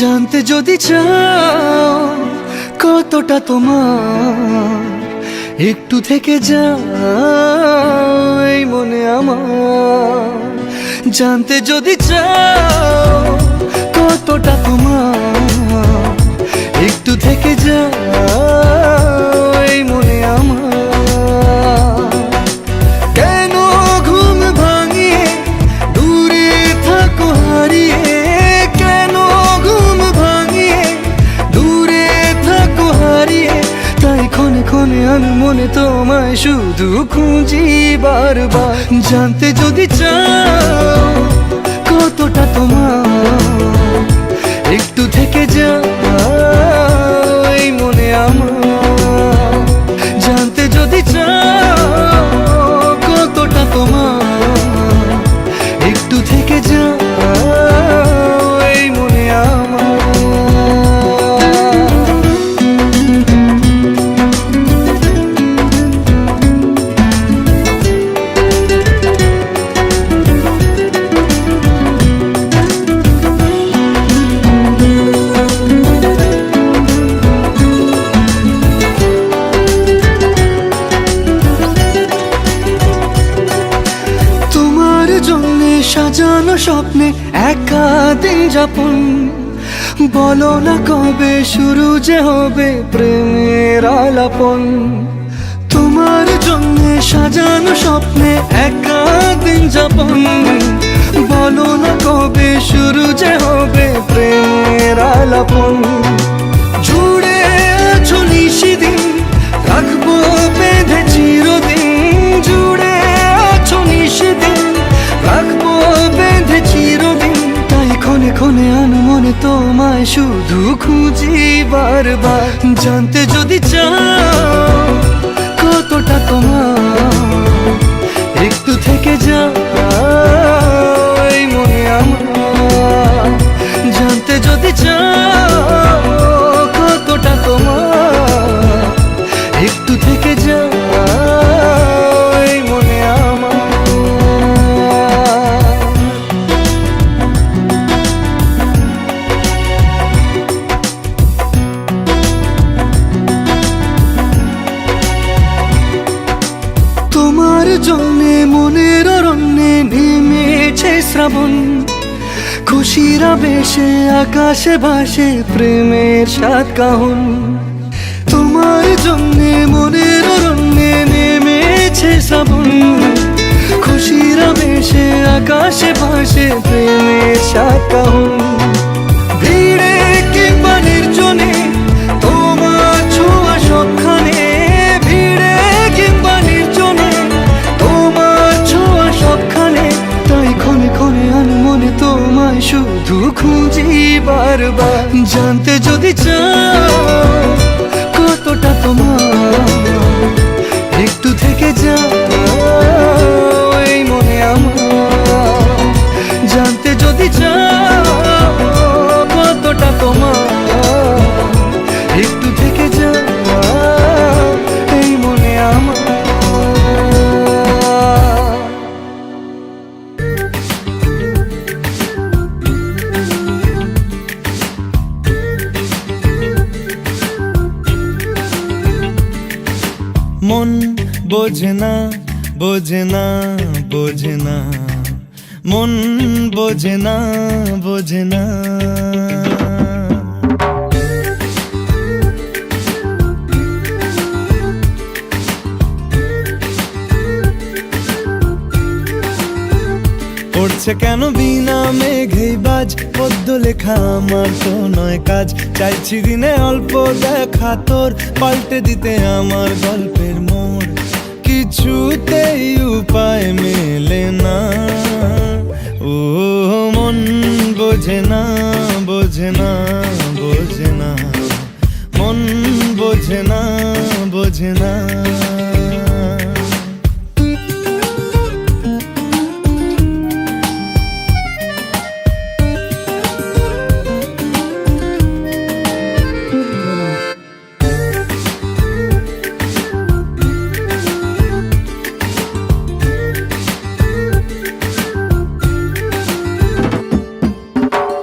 জানতে যদি চাও কতটা তোমার, একটু থেকে যাও এই মনে আমার। জানতে যদি চাও কতটা তোমার, একটু থেকে যাও এই মনে আমার। কেন ঘুম ভাঙিয়ে দূরে থাকো হারিয়ে, কেন ঘুম ভাঙিয়ে দূরে থাকো হারিয়ে, তাই ক্ষণে ক্ষণে আমি মনে তোমায় শুধু খুঁজি বারবার। জানতে যদি চাও কতটা তোমার, একটু থেকে যাও এই মনে আমার। জানতে যদি চাও কতটা তোমার, একটু থেকে যাও এই মনে আমার। সাজানো স্বপ্নে একা দিন যাপন, বলো না কবে শুরু যে হবে প্রেমের আলাপন। তোমার জন্য সাজানো স্বপ্নে একা দিন যাপন, বলো না কবে শুরু যে হবে প্রেমের আলাপন। জুড়ে আছো নিশিদিন, রাখবো বেঁধে চিরদিন। জুড়ে আছো নিশিদিন, রাখবো বেঁধে চিরদিন, তাই ক্ষণে ক্ষণে আনো মনে তোমায় শুধু খুঁজি বারবার। জানতে যদি চাও কতটা তোমার, একটু থেকে যাও এই মনে আমার। জানতে যদি চাও কতটা তোমার, একটু থেকে যাও এই মনে আমার। তোমার জন্যে মনের অরণ্যে নেমেছে শ্রাবণ, খুশির আবেশে আকাশে ভাসে প্রেমের সাত কাহন। তোমার জন্যে মনের অরণ্যে নেমেছে শ্রাবণ, খুশির আবেশে আকাশে ভাসে প্রেমের সাত কাহন। ভিড়ে কিংবা নির্জনে তোমার ছোঁয়া সবখানে, ভিড়ে কিংবা নির্জনে তোমার ছোঁয়া সবখানে, তাই ক্ষণে ক্ষণে আনো মনে তোমায় শুধু খুঁজি বারবার। জানতে যদি চাও কতটা তোমার, একটু থেকে যাও এই মনে আমার। জানতে যদি চাও কতটা তোমার, একটু থেকে যাও এই মনে আমার। মন বোঝে না বোঝে না বোঝে না, মন বোঝে না বোঝে না। পড়ছে কেন বিনা মেঘেই বাজ, পদ্য লেখা আমার তো নয় কাজ। চাইছি দিনে অল্প দেখা তোর, পাল্টে দিতে আমার গল্পের মোড়। কিছুতেই উপায় মেলে না, ও মন বোঝে না বোঝে না বোঝে না, মন বোঝে না বোঝে না।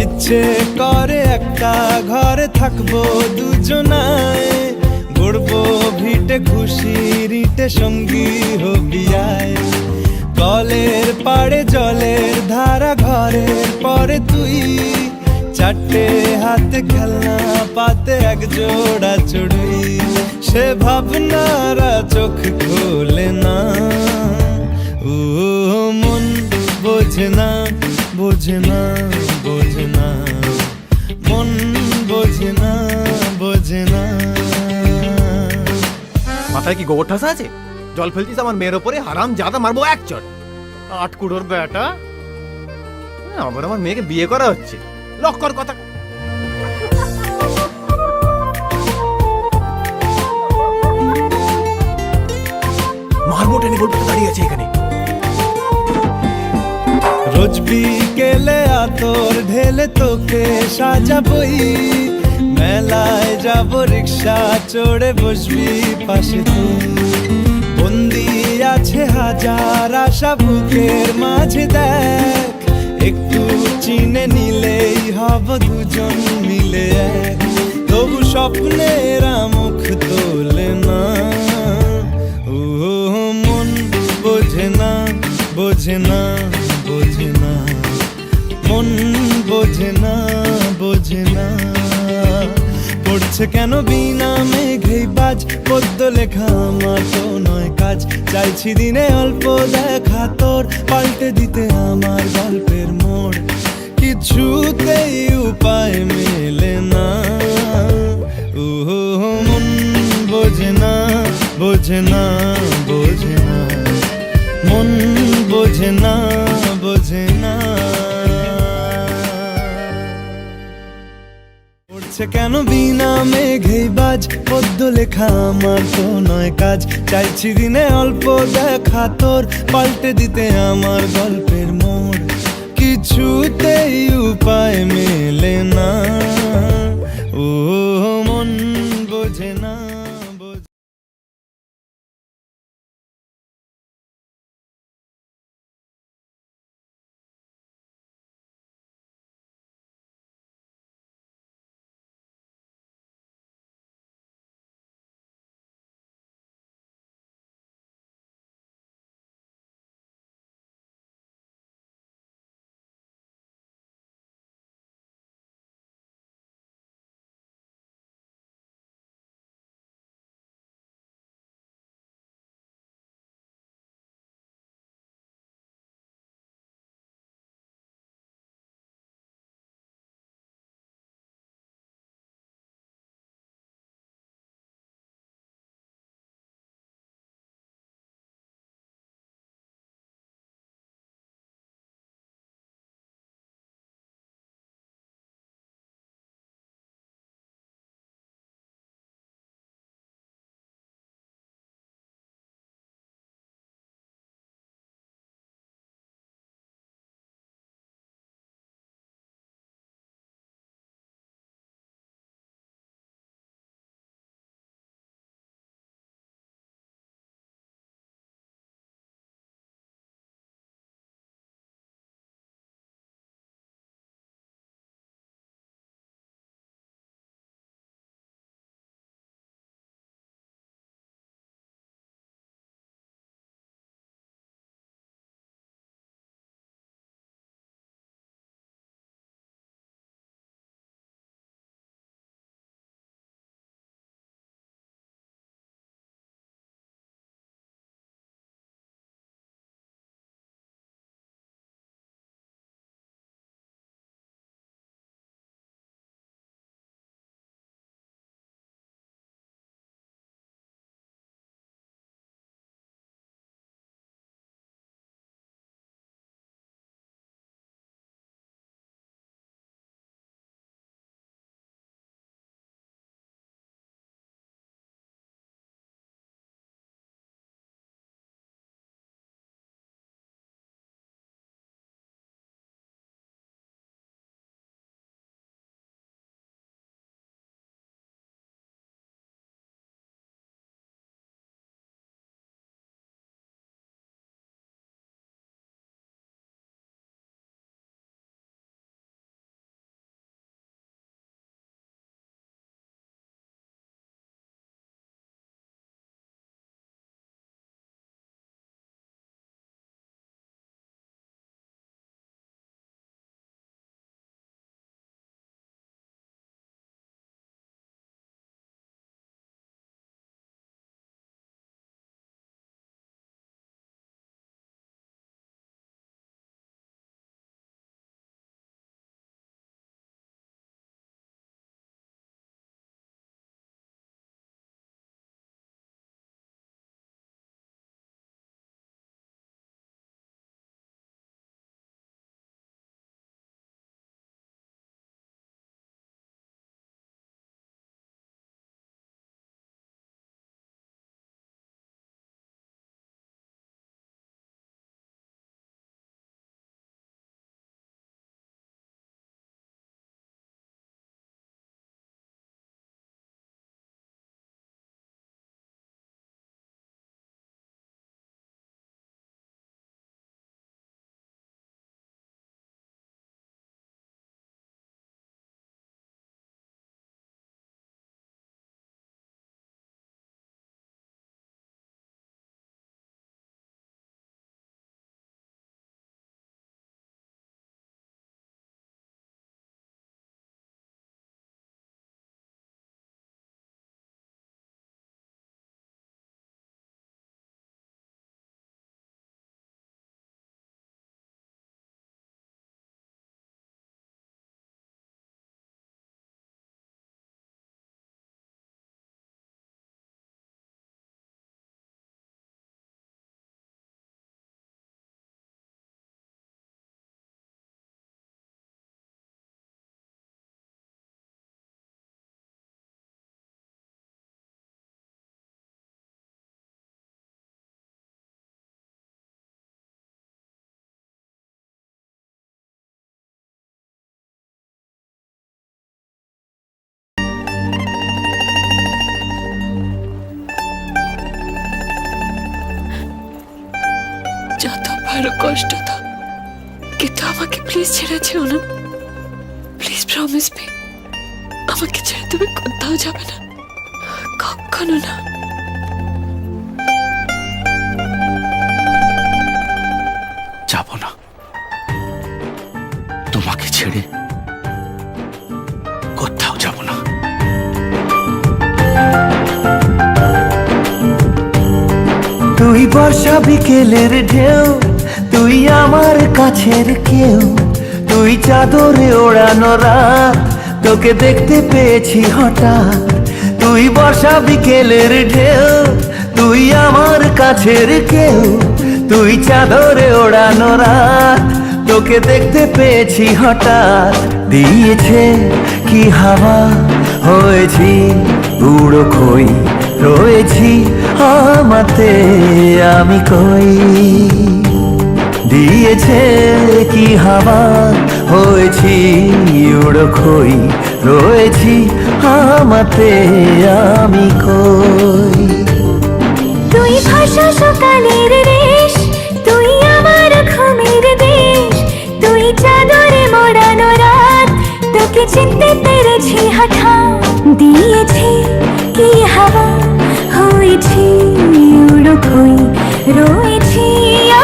ইচ্ছে করে একটা একা ঘরে থাকবো দুজনায়, গড়বো ভিটে খুশির ইটে সঙ্গী হবি আয়। কলের পাড়ে জলের ধারা ঘরের পরে তুই, চারটে হাতে খেলনা পাতে এক জোড়া চড়ুই। সে ভাবনারা চোখ খোলে না, ও মন বোঝে না, বোঝে না, বোঝে না, মন বোঝে না, বোঝে না। মাথায় কি গোবর ঠাসা আছে? জল ফেলছিস আমার মেয়ের ওপরে, হারাম জাদা, মারবো এক চট। আটকুড়োর বেটা, আবার আমার মেয়েকে বিয়ে করা হচ্ছে, লক্কর কথা। মারবো টেনে, বলবো তো দাঁড়িয়ে আছে এখানে। রোজ বিকেলে আতর ঢেলে তোকে সাজাবই, মেলায় যাব রিক্সা চড়ে বসবি পাশে তুই। বন্দি আছে হাজার আশা বুকের মাঝে, দেখ একটু চিনে নিলেই হব দুজন মিলে এক। তবু স্বপ্নেরা মুখ তোলে না, ও মন বোঝে না, বোঝে না, বোঝে না, মন বোঝে না, বোঝে না। পড়ছে কেন বিনা মেঘেই বাজ, পদ্য লেখা আমার তো নয় কাজ। চাইছি দিনে অল্প দেখা তোর, পাল্টে দিতে আমার গল্পের মোড়। কিছুতেই উপায় মেলে না, ও মন বোঝে না, বোঝে না, বোঝে না, মন বোঝে না, বোঝে না। পড়ছে কেন বিনা মেঘেই বাজ, পদ্য লেখা আমার তো নয় কাজ। চাইছি দিনে অল্প দেখা তোর, পাল্টে দিতে আমার গল্পের মোড়। কিছুতেই উপায় মেলে না, ও মন বোঝে না। আরো কষ্ট দাও, কিন্তু আমাকে প্লিজ ছেড়ে যেও না। প্লিজ প্রমিস মি, আমাকে ছেড়ে তুমি কোথাও যাবে না, কখনো না। যাব না, তোমাকে ছেড়ে কোথাও যাব না। তুই বর্ষা বিকেলের ঢেউ, তুই আমার কাছের কেউ, তুই চাদরে ওড়ানো রাত, তোকে দেখতে পেয়েছি হঠাৎ। তুই বর্ষা বিকেলের ঢেউ, তুই আমার কাছের কেউ, তুই চাদরে ওড়ানো রাত, তোকে দেখতে পেয়েছি হঠাৎ। দিয়েছে কি হাওয়া, হয়েছি বুড়ো খই, রয়েছি আমাতে আমি কই। দিয়েছে কি হাওয়া, হয়েছি উড়ো খই, রয়েছি আমাতে আমি কই। তুই ভাষা সকালের রেশ, তুই আমার ঘুমের দেশ, তুই চাদরে মোড়ানো রাত, তোকে চিনতে পেরেছি হঠাৎ। দিয়েছি কি হাওয়া, হয়েছি উড়ো খই, রয়েছি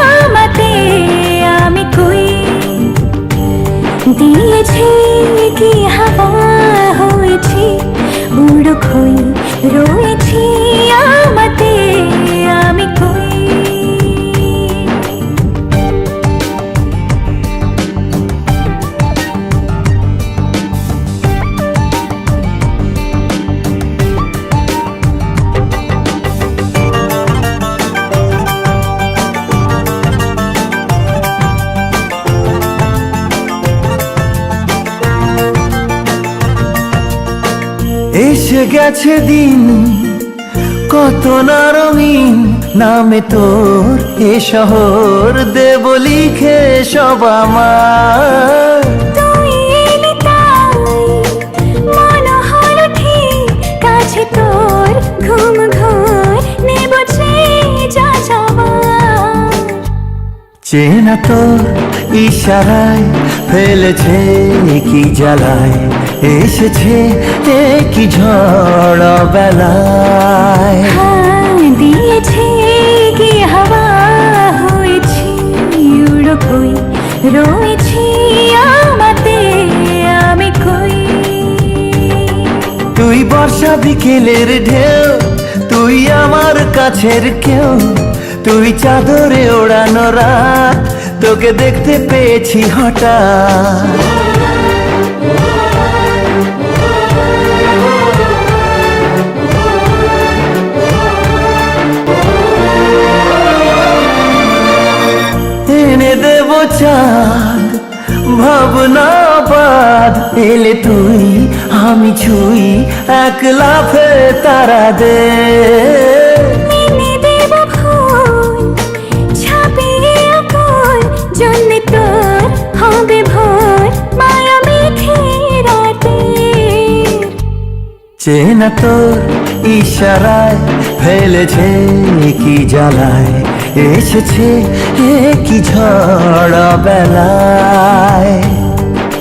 আমাতে আমি কই। দিয়েছি কি হাওয়া, হয়েছি উড়ো খই, রয়েছি আমাতে আমি কই। এসে গেছে দিন কত না রঙিন, নামে তোর এ শহর দেব লিখে সব আমার। তুই এলি তাই মনে হলো ঠিক, কাছে তোর ঘুম ঘোর নেব যা যাবার। চেনা তোর ইশারায় ফেলেছে কি জ্বালায়, এসেছে কি ঝড় বেলায়। দিয়েছে কি হাওয়া, হয়েছি উড়ো খই, রয়েছি আমাতে আমি কই। তুই বর্ষা বিকেলের ঢেউ, তুই আমার কাছের কেউ, তুই চাদরে ওড়ানো রাত, তোকে দেখতে পেয়েছি হঠাৎ। এনে দেব চাঁদ ভাবনা বাদ, এলে তুই আমি ছুই এক লাফে তারা দে। মেনে দেব ফুল ছাপিয়ে আকুল, জন্মে তোর হবে ভোর মায়া মেঘে রাতে। চেনা তোর ইশারায় ফেলেছে কি জ্বালায়, এসেছে কি ঝড় বেলায়।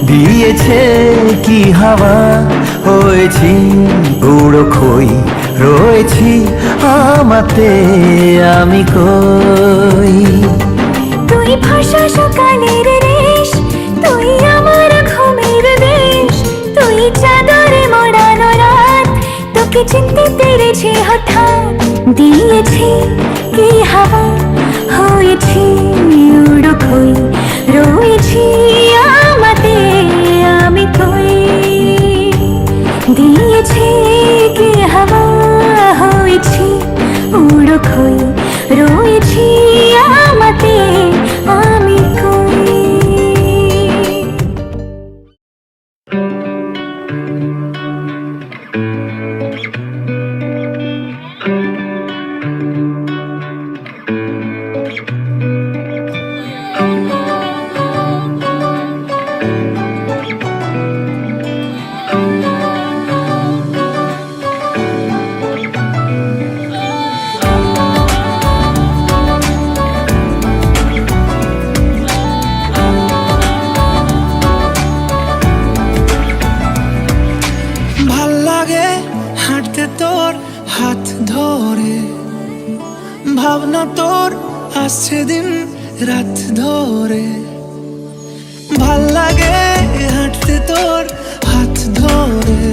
দিয়েছে কি হাওয়া, হয়েছি বুড়ো খই, রয়েছি আমাতে আমি কই। তুই ভাষা সকালের রেশ, তুই আমার ঘুমের দেশ, তুই চাদরে মোড়ানো রাত, তোকে চিনতে পেরেছি হঠাৎ। দিয়েছি কি হাওয়া, হয়েছি উড়ো খই, রয়েছি আমাতে আমি কই। দিয়েছি কি হাওয়া, হয়েছি উড়ো খই, রয়েছি আমাতে আমি কই। ভাবনা তোর আসছে দিন রাত ধরে, ভাল লাগে হাঁটতে তোর হাত ধরে।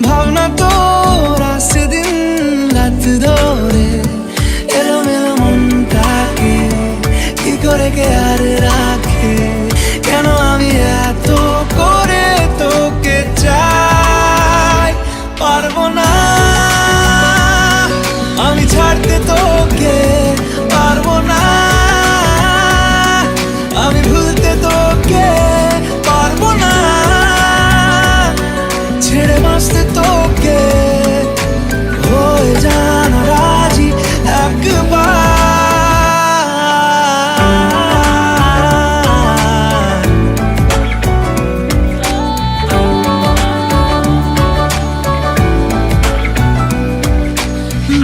ভাবনা তোর আসছে দিন রাত ধরে, এলোমেলো মনটাকে কি করে কে আর রাখে, কেন আমি এত করে তোকে চাই। পারবো না আমি ছাড়তে তোকে, পারবো না আমি ভুলতে তোকে, পারবো না ছেড়ে বাঁচতে তোকে। হয়ে জানা রাজি একবার,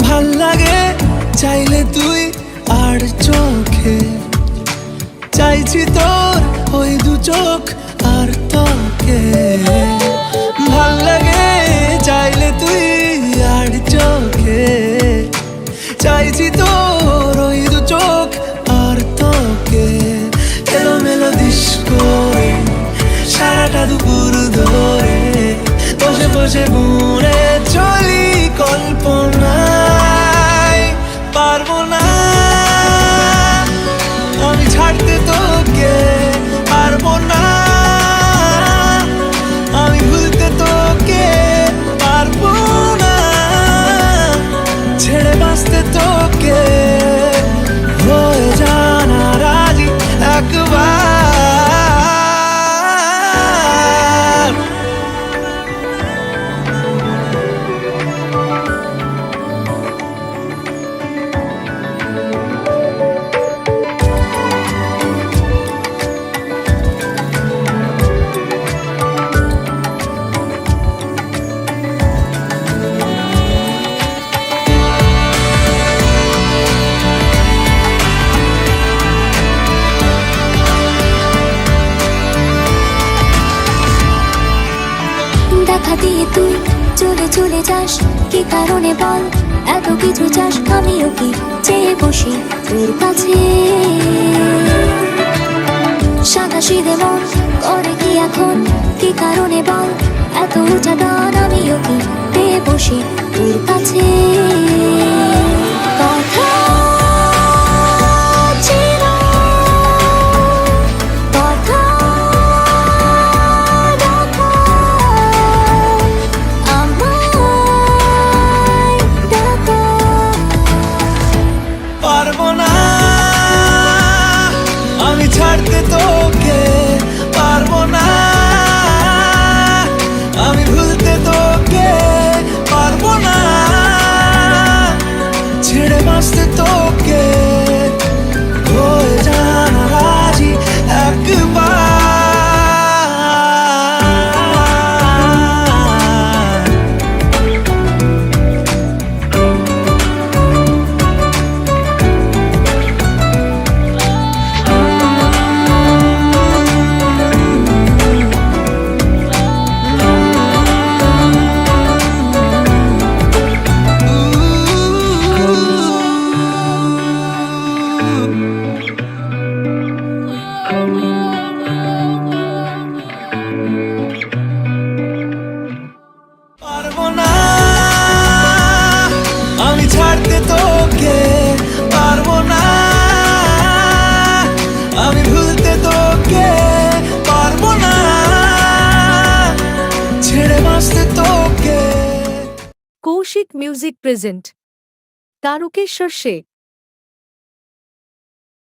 ভাল লাগে চাইলে তুই আর চোখে, চাইছি তোর ওই দু চোখ আর তোকে। ভাল লাগে চাইলে তুই আর চোখে, চাইছি তোর ওই দু চোখ আর তোকে। এলোমেলো দিস করে সারাটা দুপুর ধরে, বসে বসে বুড়ে চলি কল্পনায়। পারবো না আমি ছাড়তে তোকে, পারবো না আমি ভুলতে তোকে, পারবো না ছেড়ে বাঁচতে তোকে। হয়ে জানা রাজি একবার। দেখা দিয়ে তুই চলে চলে যাস, কি কারণে বল এত কিছু চাস, আমিও কি চেয়ে বসি তোর কাছে। সাদাসিধে মন করে কি এখন, কি কারণে বল এত উঁচা টান, আমিও কি পেয়ে বসি তোর কাছে। কথা ছিল, কথা রাখা, আমায় ডাকা। পারবো না আমি ছাড়তে তোকে, পারবো না আমি ভুলতে তোকে, পারবো না ছেড়ে বাঁচতে তোকে। হয়ে জানা রাজি একবার। পারবো না আমি ছাড়তে তোকে, পারবো না আমি ভুলতে তোকে, পারবো না ছেড়ে বাঁচতে তোকে। Koushik music present Tarakeshwar Sheikh.